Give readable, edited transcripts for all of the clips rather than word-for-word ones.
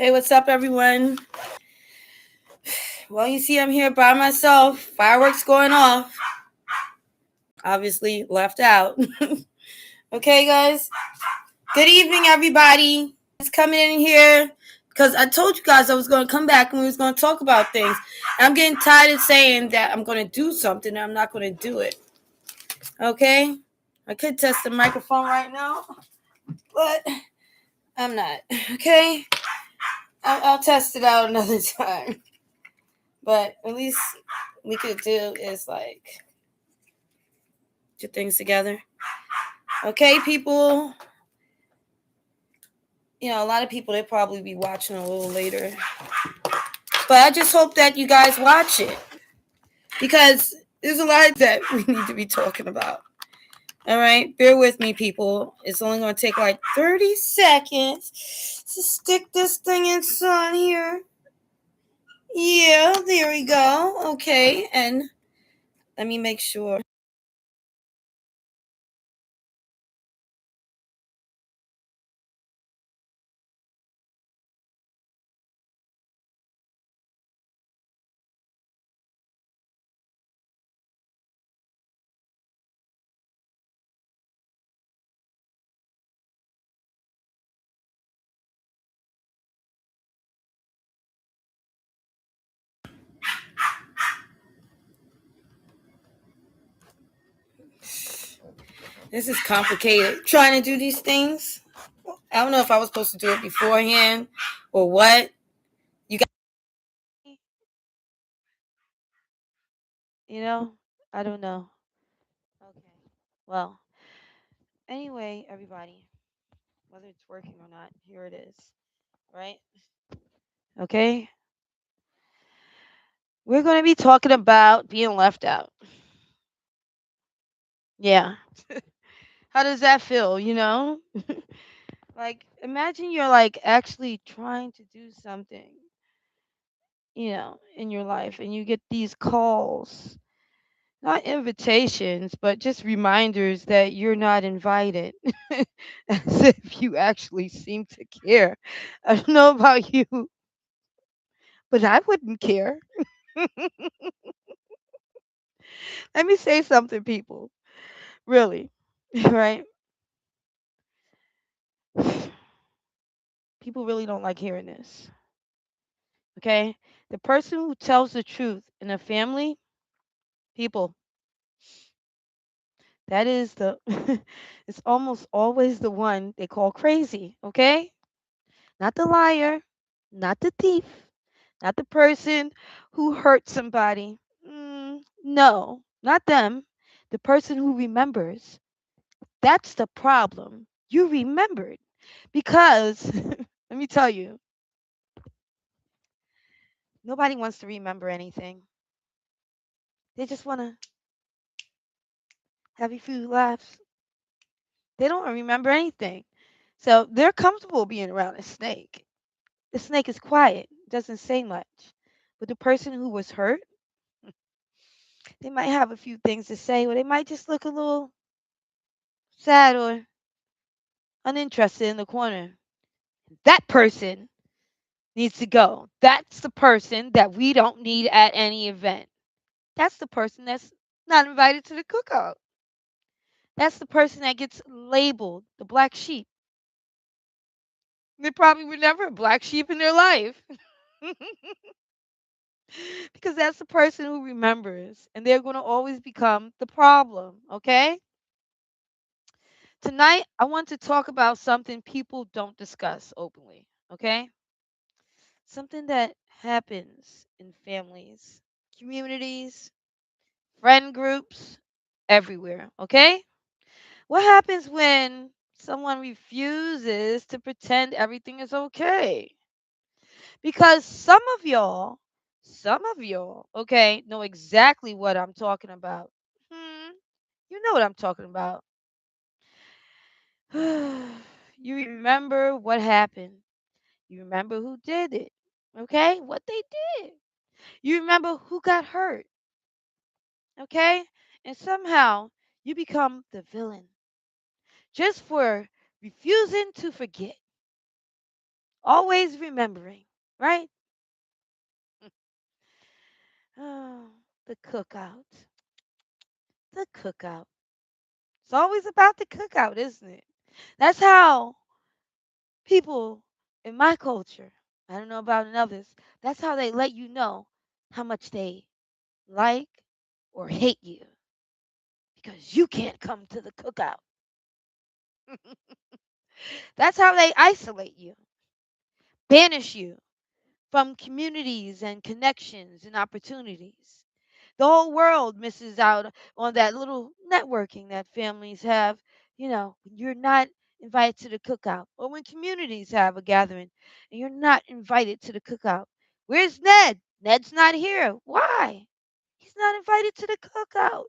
Hey, what's up, everyone? Well, you see, I'm here by myself. Fireworks going off. Obviously, left out. Okay, guys. Good evening, everybody. It's coming in here because I told you guys I was going to come back and we was going to talk about things. And I'm getting tired of saying that I'm going to do something and I'm not going to do it. Okay? I could test the microphone right now, but I'm not. Okay? I'll test it out another time. But at least we could do is like get things together. Okay, people. A lot of people, they probably be watching a little later. But I just hope that you guys watch it. Because there's a lot that we need to be talking about. All right, bear with me, people. It's only going to take like 30 seconds to stick this thing inside here. Yeah, there we go. Okay, and let me make sure. This is complicated. Trying to do these things. I don't know if I was supposed to do it beforehand or what. You got, I don't know. Okay. Well, anyway, everybody, whether it's working or not, here it is. Right? Okay. We're going to be talking about being left out. Yeah. How does that feel? Like, imagine you're like actually trying to do something, in your life, and you get these calls, not invitations, but just reminders that you're not invited, as if you actually seem to care. I don't know about you, but I wouldn't care. Let me say something, people. Really, right? People really don't like hearing this. Okay? The person who tells the truth in a family, people, that is the it's almost always the one they call crazy, okay? Not the liar, not the thief, not the person who hurt somebody. No, not them. The person who remembers. That's the problem. You remembered because let me tell you, nobody wants to remember anything. They just want to have a few laughs. They don't remember anything. So they're comfortable being around a snake. The snake is quiet, doesn't say much. But the person who was hurt, they might have a few things to say, or they might just look a little sad or uninterested in the corner. That person needs to go. That's the person that we don't need at any event. That's the person that's not invited to the cookout. That's the person that gets labeled the black sheep. They probably were never a black sheep in their life. Because that's the person who remembers, and they're going to always become the problem, okay? Tonight, I want to talk about something people don't discuss openly, okay? Something that happens in families, communities, friend groups, everywhere, okay? What happens when someone refuses to pretend everything is okay? Because some of y'all, okay, know exactly what I'm talking about. You know what I'm talking about. You remember what happened. You remember who did it. Okay? What they did. You remember who got hurt. Okay? And somehow you become the villain just for refusing to forget. Always remembering, right? Oh, the cookout. The cookout. It's always about the cookout, isn't it? That's how people in my culture, I don't know about in others, that's how they let you know how much they like or hate you because you can't come to the cookout. That's how they isolate you, banish you from communities and connections and opportunities. The whole world misses out on that little networking that families have. When you're not invited to the cookout, or when communities have a gathering and you're not invited to the cookout. Where's Ned? Ned's not here. Why? He's not invited to the cookout.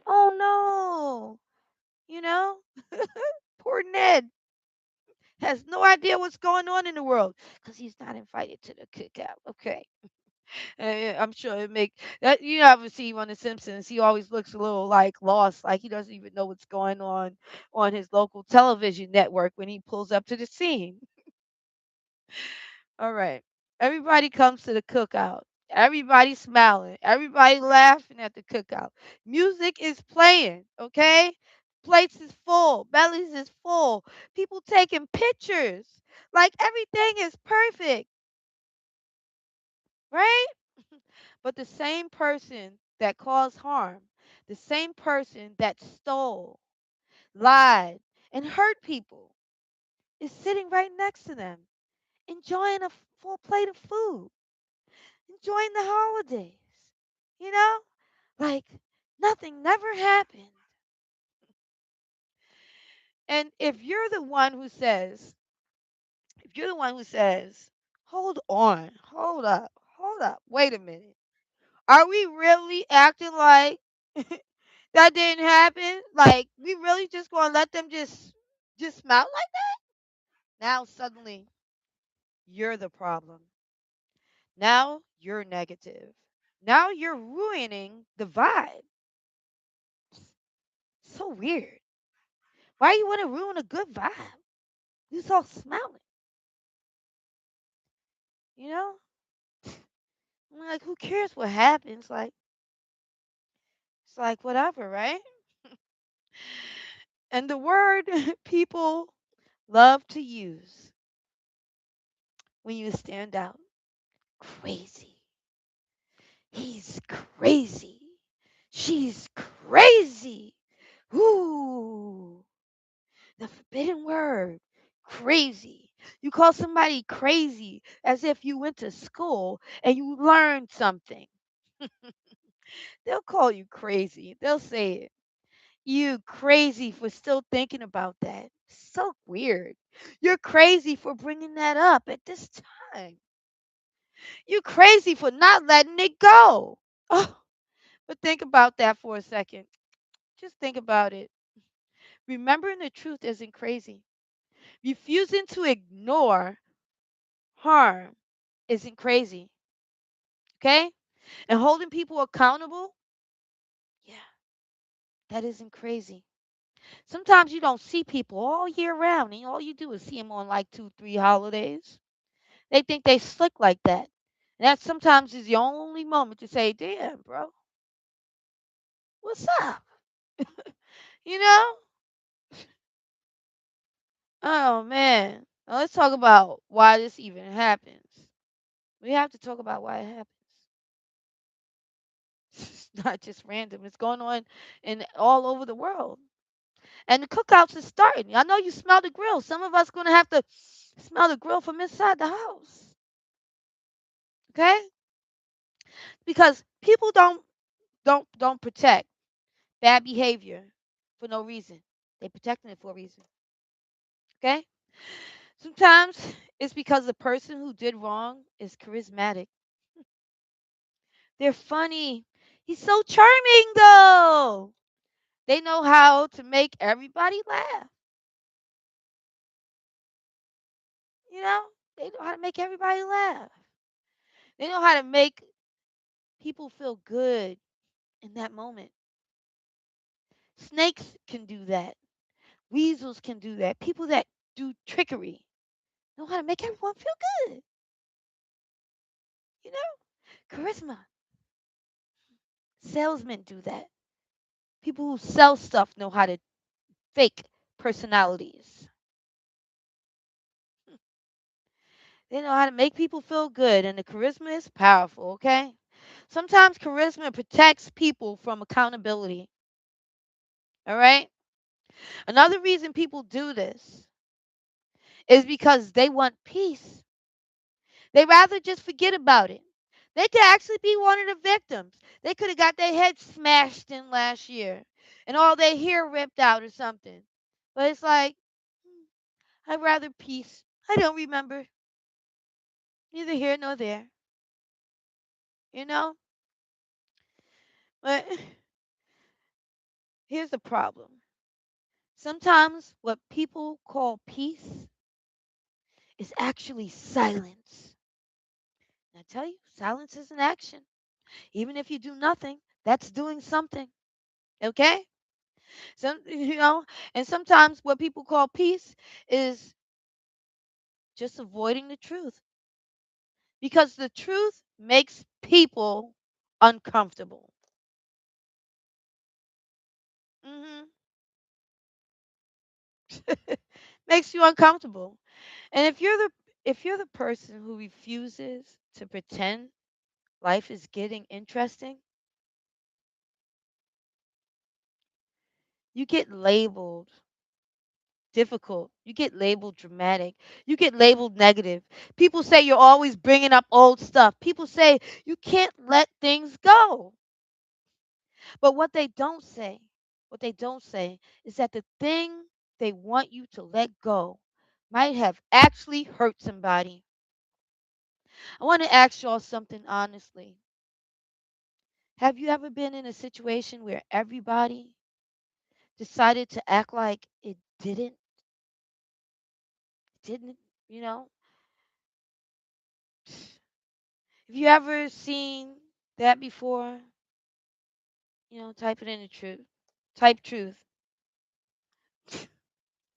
Oh no. You know, poor Ned has no idea what's going on in the world because he's not invited to the cookout. Okay. I'm sure it make that you ever see him on The Simpsons. He always looks a little like lost, like he doesn't even know what's going on his local television network when he pulls up to the scene. All right, everybody comes to the cookout. Everybody smiling. Everybody laughing at the cookout. Music is playing. Okay, plates is full. Bellies is full. People taking pictures. Like everything is perfect, right? But the same person that caused harm, the same person that stole, lied, and hurt people is sitting right next to them, enjoying a full plate of food, enjoying the holidays. You know? Like nothing never happened. And if you're the one who says, hold on, hold up, wait a minute. Are we really acting like that didn't happen? Like we really just gonna let them just smile like now suddenly you're the problem. Now you're negative. Now you're ruining the vibe. So weird. Why you want to ruin a good vibe? You all smiling, you know? I'm like, who cares what happens? Like, it's like whatever, right? And the word people love to use when you stand out, crazy. He's crazy. She's crazy. Ooh, the forbidden word, crazy. You call somebody crazy as if you went to school and you learned something. They'll call you crazy. They'll say it. You crazy for still thinking about that. So weird. You're crazy for bringing that up at this time. You crazy for not letting it go. Oh, but think about that for a second. Just think about it. Remembering the truth isn't crazy. Refusing to ignore harm isn't crazy. Okay? And holding people accountable, yeah, that isn't crazy. Sometimes you don't see people all year round, and all you do is see them on like 2, 3 holidays. They think they slick like that. And that sometimes is the only moment to say, damn, bro, what's up? You know? Oh, man. Now let's talk about why this even happens. We have to talk about why it happens. It's not just random. It's going on in all over the world. And the cookouts is starting. I know you smell the grill. Some of us gonna have to smell the grill from inside the house. Okay? Because people don't protect bad behavior for no reason. They protecting it for a reason. Okay? Sometimes it's because the person who did wrong is charismatic. They're funny. He's so charming though. They know how to make everybody laugh. You know? They know how to make everybody laugh. They know how to make people feel good in that moment. Snakes can do that. Weasels can do that. People that do trickery. know how to make everyone feel good. You know, charisma. Salesmen do that. People who sell stuff know how to fake personalities. They know how to make people feel good, and the charisma is powerful, okay? Sometimes charisma protects people from accountability, all right? Another reason people do this is because they want peace. They rather just forget about it. They could actually be one of the victims. They could have got their head smashed in last year and all their hair ripped out or something. But it's like, I'd rather peace. I don't remember. Neither here nor there, you know? But here's the problem. Sometimes what people call peace is actually silence. And I tell you, silence is an action. Even if you do nothing, that's doing something. Okay? And sometimes what people call peace is just avoiding the truth because the truth makes people uncomfortable. hmm Makes you uncomfortable. And if you're the person who refuses to pretend life is getting interesting, you get labeled difficult. You get labeled dramatic. You get labeled negative. People say you're always bringing up old stuff. People say you can't let things go. But what they don't say is that the thing they want you to let go might have actually hurt somebody. I want to ask y'all something honestly. Have you ever been in a situation where everybody decided to act like it didn't, you know? Have you ever seen that before? Type it in the truth. Type truth.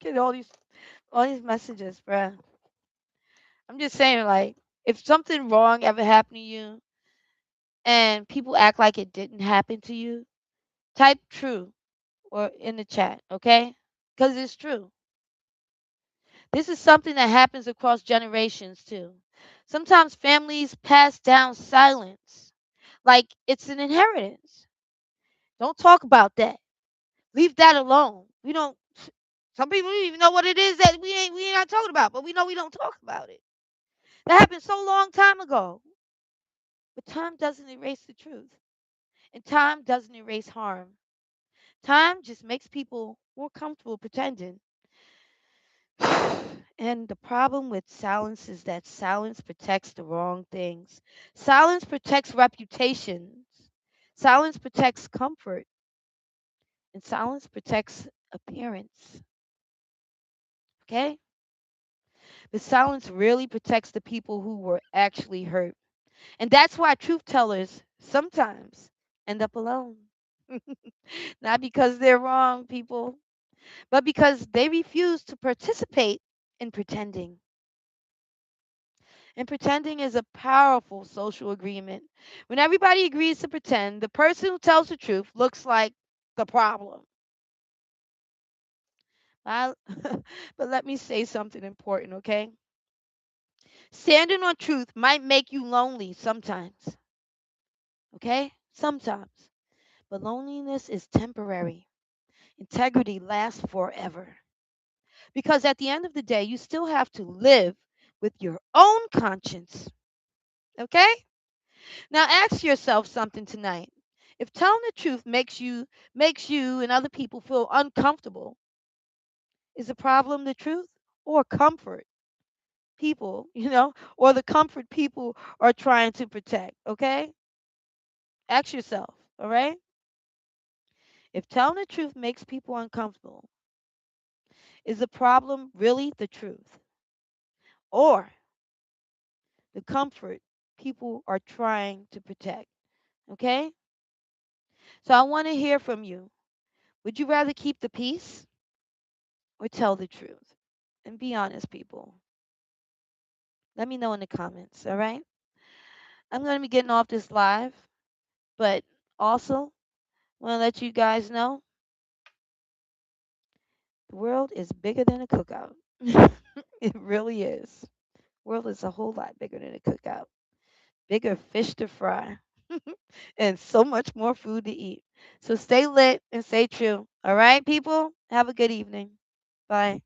Get all these messages, bruh. I'm just saying, like, if something wrong ever happened to you and people act like it didn't happen to you, type true or in the chat, okay? Because it's true. This is something that happens across generations too. Sometimes families pass down silence like it's an inheritance. Don't talk about that. Leave that alone. We don't. Some people don't even know what it is that we ain't not talking about, but we know we don't talk about it. That happened so long time ago. But time doesn't erase the truth, and time doesn't erase harm. Time just makes people more comfortable pretending. And the problem with silence is that silence protects the wrong things. Silence protects reputations. Silence protects comfort. And silence protects appearance. Okay? But silence really protects the people who were actually hurt. And that's why truth tellers sometimes end up alone. Not because they're wrong, people, but because they refuse to participate in pretending. And pretending is a powerful social agreement. When everybody agrees to pretend, the person who tells the truth looks like the problem. I, but let me say something important, okay? Standing on truth might make you lonely sometimes, okay? Sometimes. But loneliness is temporary. Integrity lasts forever. Because at the end of the day, you still have to live with your own conscience, okay? Now ask yourself something tonight. If telling the truth makes you and other people feel uncomfortable, is the problem the truth or comfort people, or the comfort people are trying to protect, okay? Ask yourself, all right? If telling the truth makes people uncomfortable, is the problem really the truth or the comfort people are trying to protect, okay? So I want to hear from you. Would you rather keep the peace or tell the truth? And be honest, people. Let me know in the comments, all right? I'm going to be getting off this live, but also want to let you guys know the world is bigger than a cookout. It really is. World is a whole lot bigger than a cookout. Bigger fish to fry and so much more food to eat. So stay lit and stay true. All right, people? Have a good evening. Bye.